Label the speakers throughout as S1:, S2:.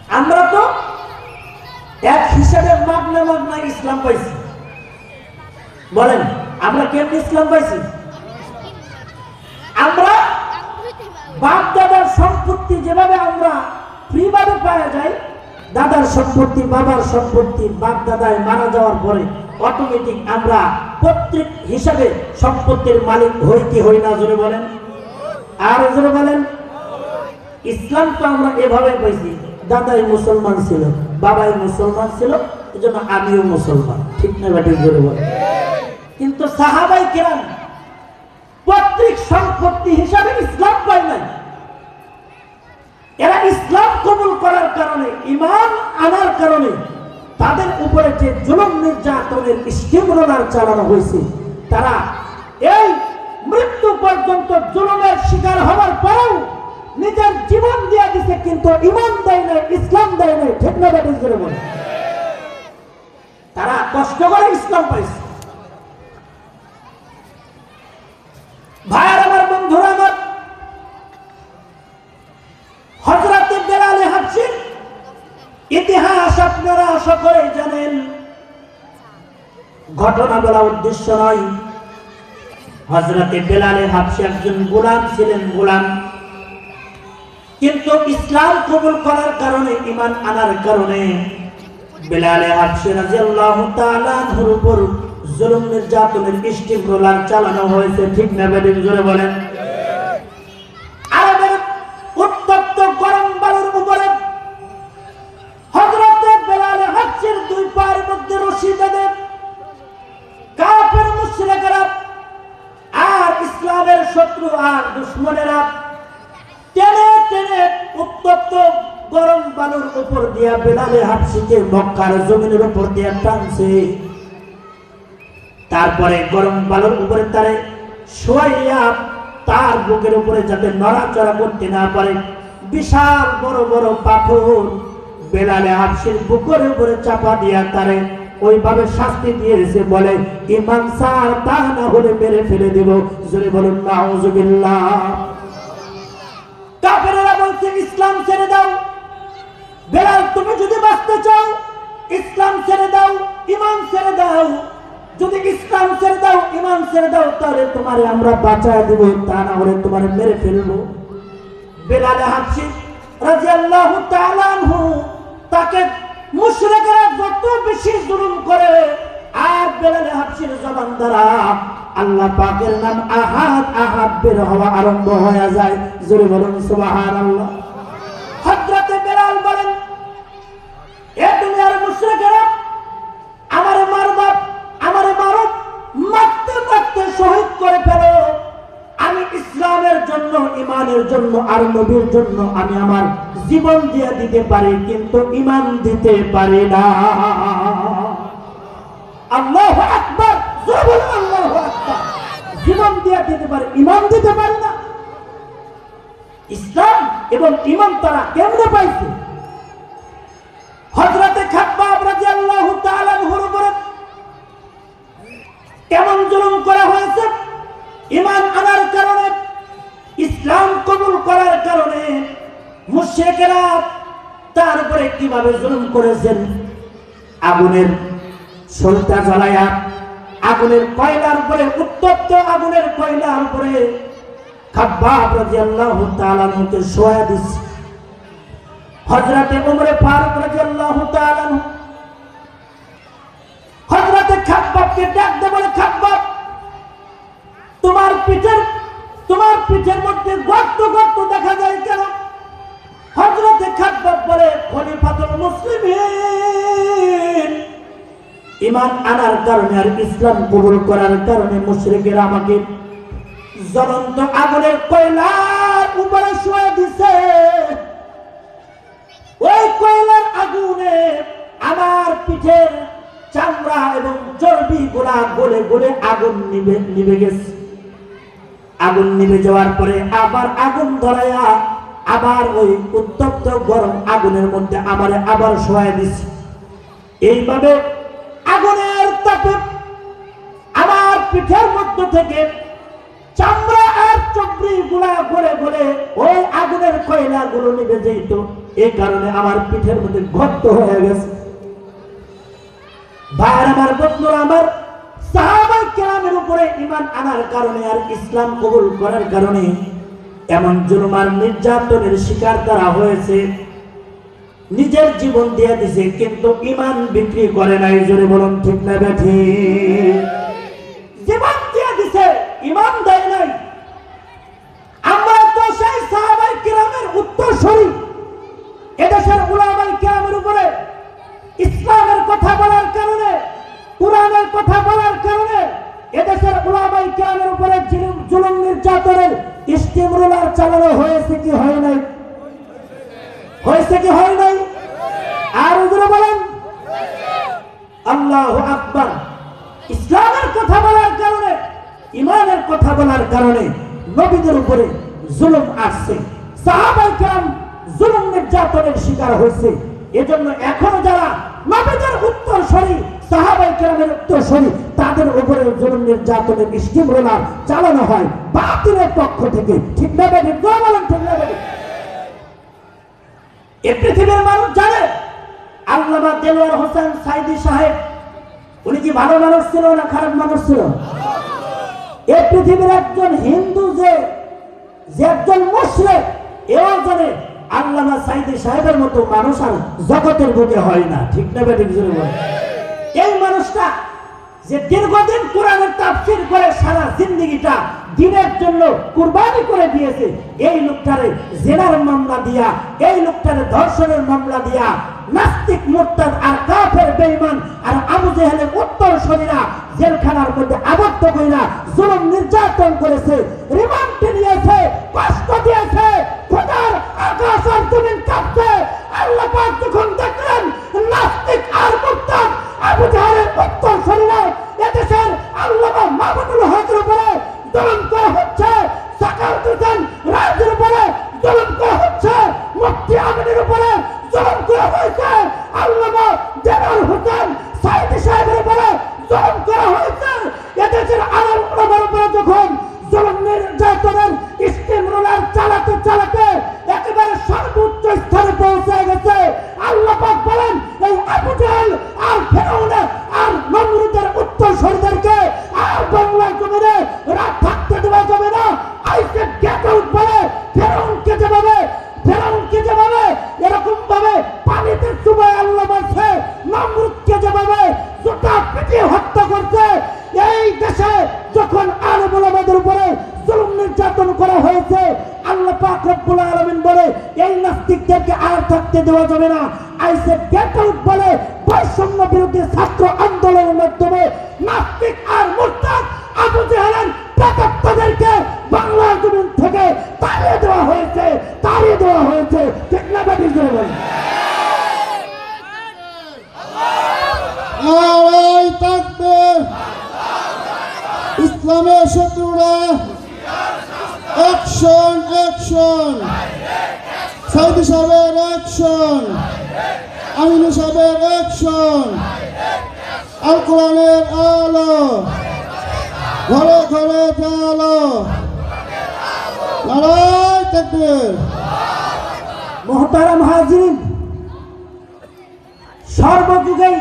S1: আমরা তো এক হিসাবে মাগনা মাগনা ইসলাম পাইছি। বলেন আমরা কেমন ইসলাম পাইছি? আমরা বাপ দাদার সম্পত্তি যেভাবে আমরা ফ্রিভাবে পাওয়া যায়, দাদার সম্পত্তি বাবার সম্পত্তি বাপ দাদায় মারা যাওয়ার পরে অটোমেটিক আমরা প্রত্যেক হিসাবে সম্পত্তির মালিক হই কি হই না? জোরে বলেন, আর জোরে বলেন। ইসলাম তো আমরা এভাবে পাইছি, দাদাই মুসলমান ছিল, বাবাই মুসলমান ছিল, এজন্য আমিও মুসলমান। ঠিক না বেটা? জোরে বলেন। কিন্তু সাহাবাই কেরাম পৈতৃক সম্পত্তি হিসাবে ইসলাম পায় নাই। এরা ইসলাম কবুল করার কারণে, ঈমান আনার কারণে তাদের উপরে যে জুলুম নির্যাতনের স্টিম রোলার চালানো হয়েছে, তারা এই মৃত্যু পর্যন্ত জুলুমের শিকার হওয়ার পরেও নিজের জীবন দিয়ে দিছে, কিন্তু ঈমান দেয় নাই, ইসলাম দেয় নাই। ঠিক না বেটা? জোরে বলেন। তারা কষ্ট করে ইসলাম পাইছে। ভাইয়ার আমার, বন্ধুরা আমার, হযরতে বেলালে হাবশীর ইতিহাস আপনারা সকলেই জানেন। ঘটনা বলা উদ্দেশ্য নয়। হযরতে বেলালে হাবশী একজন গোলাম ছিলেন, গোলাম। কিন্তু ইসলাম কবুল করার কারণে, ঈমান আনার কারণে বেলালে হাবশী রাদিয়াল্লাহু তাআলা আনহুর উপর জুলুম নির্যাতনের স্টিম রোলার চালানো হয়েছে। ঠিক না বেটা? জোরে বলেন। আরবের উত্তপ্ত গরম বালুর উপরে হযরতে বেলালে হাবশীর দুই পায়ের মধ্যে রশি বেঁধে কাফের মুশরিকরা আর ইসলামের শত্রু আর দুশমনেরা টেনে টেনে উত্তপ্ত গরম বালুর উপর দিয়া বেলালে হাবশীকে মক্কার জমিনের উপর দিয়া টানছে। তারপরে গরম বালুর উপরে তারে শোয়াইয়া তার বুকের উপরে যাতে নড়াচড়া করতে না পারে বিশাল বড় বড় পাথর বেলালে হাবশীর বুকের উপরে চাপা দিয়া তারে ওইভাবে শাস্তি দিয়েছে। বলে ঈমান সার, তা না হলে মেরে ফেলে দেব। জোরে বলুন নাউজুবিল্লাহ। কাফেররা বলছে ইসলাম ছেড়ে দাও। বেলাল, তুমি যদি বাঁচতে চাও ইসলাম ছেড়ে দাও, ঈমান ছেড়ে দাও। যদি ইসলাম ছেড়ে দাও, ঈমান ছেড়ে দাও, তাহলে তোমারে আমরা বাঁচায় দেব, তা না হলে তোমারে মেরে ফেলবো। বেলালে হাবশী রাদিয়াল্লাহু তাআলা আনহু, তাকে মুশরিকরা যত বেশি জুলুম করে, আর বেলালে হাবশীর জবান দ্বারা আল্লাহ পাকের নাম আহাদ আহাদ বের হওয়া আরম্ভ হয়ে যায়। জোরে বলুন সুবহানাল্লাহ। হযরতে বেলাল বলেন, এ দুনিয়ার মুশরিকরা আমারে মারবা, আমারে মারো, মারতে মারতে শহীদ করে ফেলো। আমি ইসলামের জন্য, ঈমানের জন্য আর নবীর জন্য আমি আমার জীবন দিয়ে দিতে পারি, কিন্তু ঈমান দিতে পারি না। আল্লাহু আকবার। জোরে বলুন আল্লাহু আকবার। জীবন দিয়ে দিতে পারি, ঈমান দিতে পারি না। ইসলাম এবং ঈমান তারা কেমনে পাইছে? হযরতে খাব্বাব রাদিয়াল্লাহু তাআলা আনহুর উপরে কেমন জুলুম করা হয়েছে? ঈমান আনার কারণে, ইসলাম কবুল করার কারণে মুশরিকরা তার উপরে কিভাবে জুলুম করেছেন। আগুনের সলতা জ্বালায়া, আগুনের কয়লার উপরে, উত্তপ্ত আগুনের কয়লার উপরে খাব্বাব রাদিয়াল্লাহু তাআলা আনহুকে শোয়া দিচ্ছে। হযরতে উমরে ফারুক রাদিয়াল্লাহু তাআলা আনহু হযরতে খাব্বাবকে ডাক দিয়ে বলে, খাব্বাব, তোমার পিঠের মধ্যে গর্ত গর্ত দেখা যায় কেন? হযরতে খাব্বাব বলে, খলিফাতুল মুসলিমিন, ঈমান আনার কারণে আর ইসলাম কবুল করার কারণে মুশরিকেরা আমাকে জ্বলন্ত আগুনের কয়লার উপরে শোয়া দিছে। ওই কয়লার আগুনে আমার পিঠের চামড়া এবং চর্বি গুলা গলে গলে আগুন নিভে গেছে। আগুন নিভে যাওয়ার পরে আবার আগুন ধরাইয়া আবার ওই উত্তপ্ত গরম আগুনের মধ্যে আমারে আবার শোয়া দিছে। এইভাবে আগুনের তাপে আমার পিঠের মধ্য থেকে চামড়া আর চর্বি গুলা গলে গলে ওই আগুনের কয়লা গুলো নিভে যেত, এই কারণে আমার পিঠের মধ্যে গর্ত হয়ে গেছে। ভাইয়ের আমার, বন্ধুরা আমার, সাহাবায়ে কেরামের উপরে ঈমান আনার কারণে আর ইসলাম কবুল করার কারণে এমন জুলুম আর নির্যাতনের শিকার তারা হয়েছে, নিজের জীবন দিয়ে দিছে, কিন্তু ঈমান বিক্রি করে নাই। জোরে বলুন ঠিক না বেঠিক? জীবন দিয়ে দিছে, ঈমান দেয় নাই। আমরা তো সেই সাহাবায়ে কেরামের উত্তরসূরি। এদেশের উলামায়ে কেরামের উপরে ইসলামের কথা বলার কারণে, কুরআনের কথা বলার কারণে এদেশের উলামায়ে কেরামের উপরে জুলুম নির্যাতনের স্টিম রোলার চালানো হয়েছে কি হয় নাই? হয়েছে কি হয় নাই? আর ওগুলো বলেন আল্লাহু আকবার। ইসলামের কথা বলার কারণে, ঈমানের কথা বলার কারণে নবীদের উপরে জুলুম আসছে, সাহাবায়ে কেরাম জুলুম নির্যাতনের শিকার হয়েছে। এজন্য এখনো যারা নবীদের উত্তরসূরি, সাহাবায়ে কেরামের উত্তরসূরি, তাদের উপরে জুলুম নির্যাতনের স্টিম রোলার চালানো হয় বাতিলের পক্ষ থেকে। ঠিক না বেঠিক? বলেন ঠিক না বেঠিক? এই পৃথিবীর মানুষ জানে আল্লামা দেলোয়ার হোসেন সাইদি সাহেব উনি কি ভালো মানুষ ছিল না খারাপ মানুষ ছিল? এই পৃথিবীর একজন হিন্দু যে একজন মুশরিক, এও জানে আল্লামা সাইদি সাহেবের মতো মানুষ আর জগতের বুকে হয় না। ঠিক না বেঠিক? এই মানুষটা যে দীর্ঘদিন কোরআনের তাফসীর করে সারা জিন্দেগিটা দিনের জন্য কুরবানি করে দিয়েছে, এই লোকটারে জেনার মামলা দিয়া, এই লোকটারে ধর্ষণের মামলা দিয়া নাস্তিক, মুরতাদ আর কাফের, বেঈমান আর আবু জেহেলের উত্তরসূরিরা জেলখানার মধ্যে আবদ্ধ কইরা জুলুম নির্যাতন করেছে, রিমান্ডে নিয়েছে, কষ্ট দিয়েছে। খোদার আকাশ আর জমিন কাঁপছে। আল্লাহ পাক যখন দেখলেন নাস্তিক আর মুরতাদ আবু জেহেলের উত্তরসূরিরা এদেশের আল্লামা মামুনুল হকের উপরে জুলুম করা হচ্ছে, সাকাউত হোসেন রাজের উপরে জুলুম করা হচ্ছে, মুফতি আমিনের উপরে জুলুম করা হয়েছে, আল্লামা দেলোয়ার হোসেন সাইদি সাহেবের উপরে জুলুম করা হয়েছে, এদেশের আলেম ওলামার উপরে যখন জুলুম নির্যাতনের স্টিম রোলার চালাতে চালাতে একেবারে সর্বোচ্চ স্তরে পৌঁছে গেছে, আল্লাহ পাক বলেন এই আবু জেহেল আর ফিরআউন আর নমরুদের উত্তরসূরিদেরকে আর বাংলার জমিনে রাত থাকতে দেওয়া যাবে না। আইসে গেট আউট বলে ফিরআউনকে যেভাবে এরকম ভাবে পানিতে চুবায় আল্লাহ মারছে, নমরুদকে যেভাবে জুতা পিটিয়ে হত্যা করছে, এই দেশে যখন আলেম ওলামাদের উপরে জুলুম নির্যাতন করা হয়েছে, আল্লাহ পাক রব্বুল আলামিন বলে এই নাস্তিকদেরকে আর থাকতে দেওয়া যাবে না। আইসে গেট আউট বলে বৈষম্য বিরোধী ছাত্র আন্দোলনের মাধ্যমে নাস্তিক আর মুরতাদ আবু জেহেলের প্রেতাত্মাদেরকে বাংলার জমিন থেকে তাড়িয়ে দেওয়া হয়েছে। ঠিক না বেঠিক?
S2: নারায়ে তাকবীর। ইসলামের শত্রুরা অ্যাকশন, অ্যাকশন। সাইদি সাহেবের অ্যাকশন, আমিনু সাহেবের অ্যাকশন। আল কোরআনের আলো ঘরে ঘরে আলো। নারায়ে তাকবীর।
S1: মুহতারাম হাজিরিন, সর্বযুগেই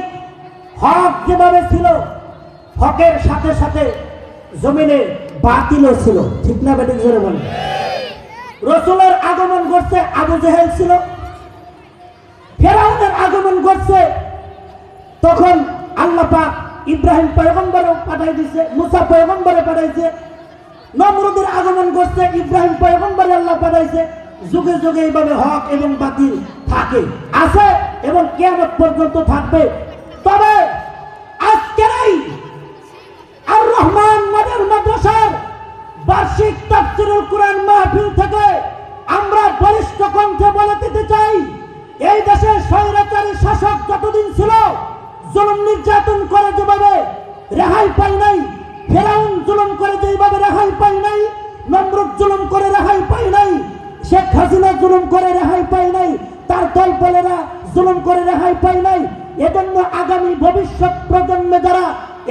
S1: হক যেভাবে ছিল, হকের সাথে সাথে জমিনে বাতিলও ছিল। ঠিক না বেঠিক? জোরে বলেন। রাসূলের আগমন ঘটছে, আবু জেহেল ছিল। ফিরআউনের আগমন ঘটছে, তখন আল্লাহ পাক ইব্রাহিম পয়গম্বরও পাঠাই দিয়েছে, মুসা পয়গম্বরে পাঠাইছে। নমরুদের আগমন ঘটছে, ইব্রাহিম পয়গম্বরে আল্লাহ পাঠাইছে। যুগে যুগে এইভাবে হক এবং বাতিল থাকে, আছে এবং কিয়ামত পর্যন্ত থাকবে। তবে আজকের এই আর রহমান মডেল মাদ্রাসার বার্ষিক তাফসীরুল কুরআন মাহফিল থেকে আমরা বলিষ্ঠ কণ্ঠে বলে দিতে চাই, এই দেশে স্বৈরাচারী শাসক যতদিন ছিল জুলুম নির্যাতন করে যেভাবে রেহাই পায় নাই, ফিরআউন জুলুম করে যেভাবে রেহাই পায় নাই, নমরুদ জুলুম করে রেহাই পায় নাই, শেখ হাসিনা জুলুম করে রেহাই পায় নাই, তার দলবলেরা জুলুম করে রেহাই পায় নাই। এজন্য আগামী ভবিষ্যৎ প্রজন্মে যারা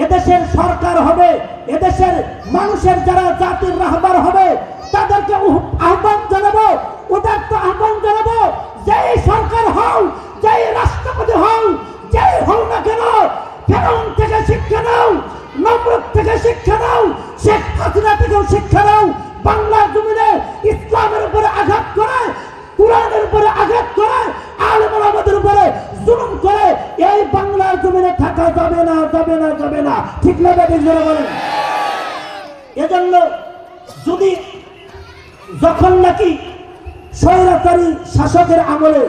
S1: এদেশের সরকার হবে, এদেশের মানুষের যারা জাতির রাহবার হবে, তাদেরকে আহ্বান জানাবো, উদাত্ত আহ্বান জানাবো, যেই সরকার হও, যেই রাষ্ট্রপতি হও, যেই হও না কেন, ফেরাউন থেকে শিক্ষা নাও, নমরুদ থেকে শিক্ষা নাও, শেখ হাসিনা থেকেও শিক্ষা নাও। বাংলার জমিনে ইসলামের উপরে আঘাত করে, কোরআনের উপরে আঘাত করে, আলেম ওলামাদের উপরে জুলুম করে এই বাংলার জমিনে থাকা যাবে না, যাবে না, যাবে না। ঠিক না বেঠিক জোরে বলেন। এজন্য যদি যখন নাকি স্বৈরাচারী শাসকের আমলে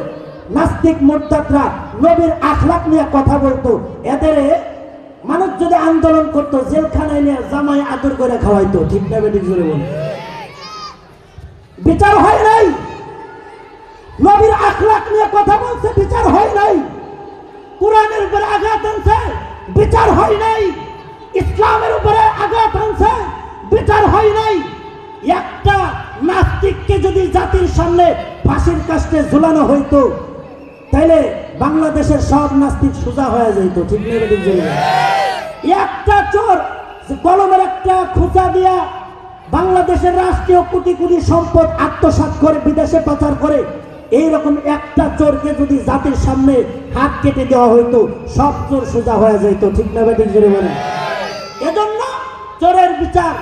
S1: নাস্তিক মুরতাদরা নবীর আখলাক নিয়ে কথা বলতো, এদের মানুষ যদি আন্দোলন করতো, জেলখানায় নিয়ে জামাই আদর করে খাওয়াইতো। ঠিক না বেঠিক জোরে বলেন। বিচার হয় নাই। নবীর আখলাক নিয়ে কথা বলছে, বিচার হয় নাই। কোরআনের উপরে আঘাত আনছে, বিচার হয় নাই। ইসলামের উপরে আঘাত আনছে, বিচার হয় নাই। একটা নাস্তিককে যদি জাতির সামনে ফাঁসির কাস্টে ঝুলানো হইতো, তাইলে বাংলাদেশের সব নাস্তিক সোজা হয়ে যাইতো। ঠিক নেই? একটা চোর কলমের একটা খোঁচা দিয়া বাংলাদেশের রাষ্ট্রীয় কোটি কোটি সম্পদ আত্মসাৎ করে বিদেশে পাচার করে, এইরকম একটা চোরকে যদি জাতির সামনে হাত কেটে দেওয়া হইতো, সব চোর সোজা হয়ে যাইত। ঠিক না বেঠিক জোরে বলেন। এজন্য চোরের বিচার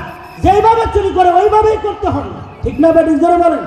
S1: যেইভাবে চুরি করে ওইভাবেই করতে হবে। ঠিক না বেঠিক জোরে বলেন।